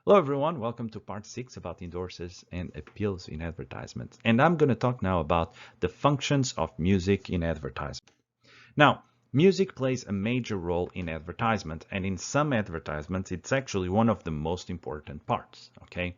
Hello everyone, welcome to part 6 about endorses and appeals in advertisements. And I'm going to talk now about the functions of music in advertisement. Now, music plays a major role in advertisement, and in some advertisements it's actually one of the most important parts, okay?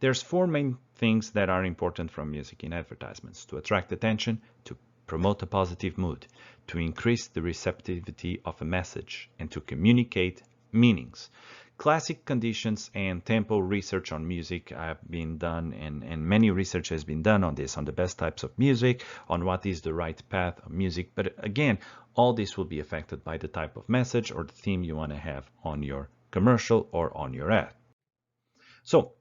There's four main things that are important from music in advertisements: to attract attention, to promote a positive mood, to increase the receptivity of a message, and to communicate meanings. Classic conditions and tempo research on music have been done, and many research has been done on this, on the best types of music, on what is the right path of music. But again, all this will be affected by the type of message or the theme you want to have on your commercial or on your ad. So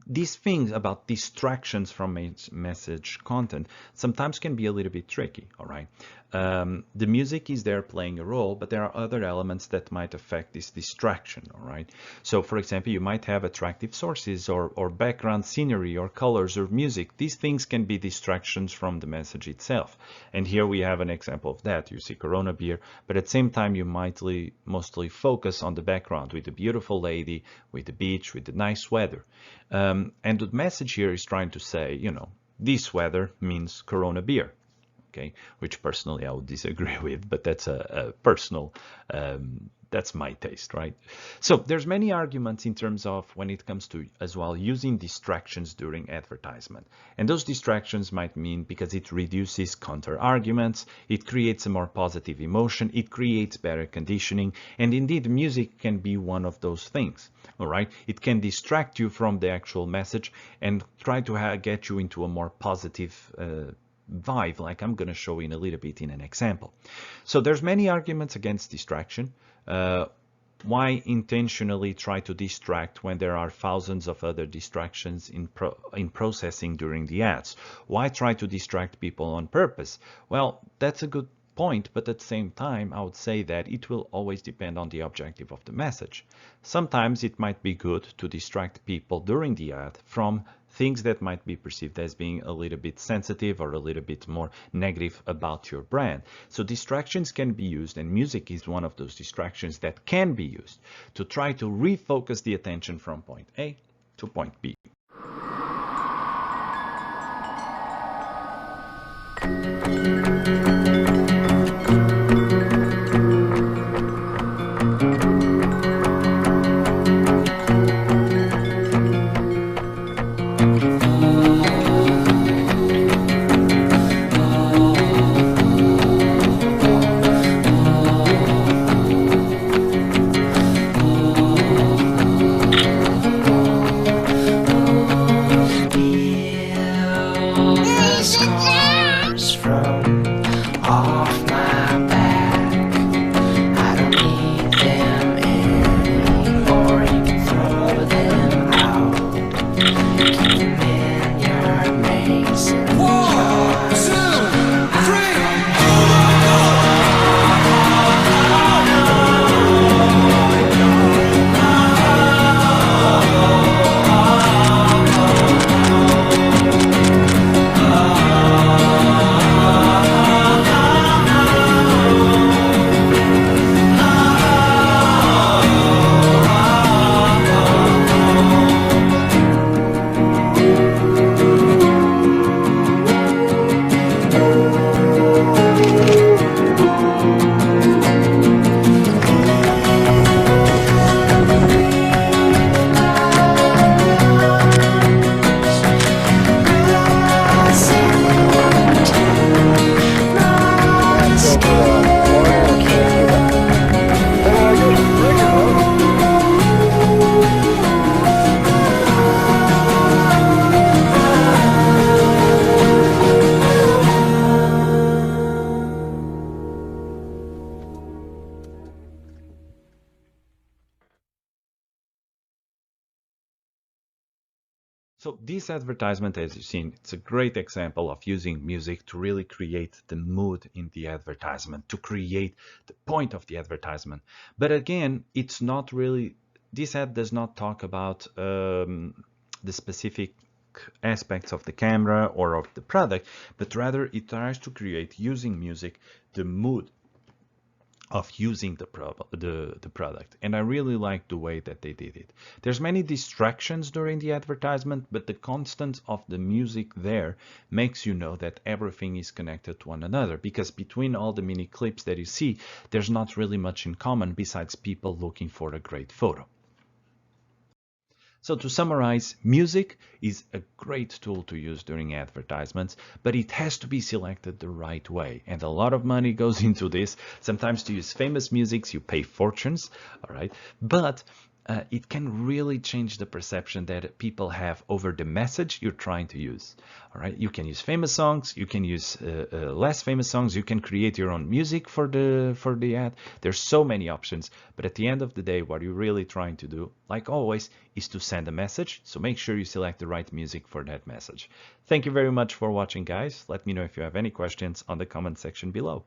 these things about distractions from message content sometimes can be a little bit tricky. All right, the music is there playing a role, but there are other elements that might affect this distraction. All right, so for example, you might have attractive sources or background scenery or colors or music. These things can be distractions from the message itself, and here we have an example of that. You see Corona beer, but at the same time you might mostly focus on the background with the beautiful lady, with the beach, with the nice weather. And the message here is trying to say, this weather means Corona beer, okay? Which personally I would disagree with, but that's a personal, that's my taste, right? So there's many arguments in terms of when it comes to as well using distractions during advertisement. And those distractions might mean because it reduces counter arguments, it creates a more positive emotion, it creates better conditioning, and indeed music can be one of those things. All right, it can distract you from the actual message and try to get you into a more positive vibe, like I'm going to show in a little bit in an example. So there's many arguments against distraction. Why intentionally try to distract when there are thousands of other distractions in processing during the ads? Why try to distract people on purpose? Well, that's a good point, but at the same time, I would say that it will always depend on the objective of the message. Sometimes it might be good to distract people during the ad from things that might be perceived as being a little bit sensitive or a little bit more negative about your brand. So distractions can be used, and music is one of those distractions that can be used to try to refocus the attention from point A to point B. So this advertisement, as you've seen, it's a great example of using music to really create the mood in the advertisement, to create the point of the advertisement. But again, it's not really, this ad does not talk about the specific aspects of the camera or of the product, but rather it tries to create, using music, the mood of using the product, and I really like the way that they did it. There's many distractions during the advertisement, but the constant of the music there makes you know that everything is connected to one another, because between all the mini clips that you see, there's not really much in common besides people looking for a great photo. So to summarize, music is a great tool to use during advertisements, but it has to be selected the right way. And a lot of money goes into this. Sometimes to use famous musics, you pay fortunes, all right? But it can really change the perception that people have over the message you're trying to use. All right, you can use famous songs, you can use less famous songs, you can create your own music for the ad. There's so many options, but at the end of the day, what you're really trying to do, like always, is to send a message. So make sure you select the right music for that message. Thank you very much for watching, guys. Let me know if you have any questions on the comment section below.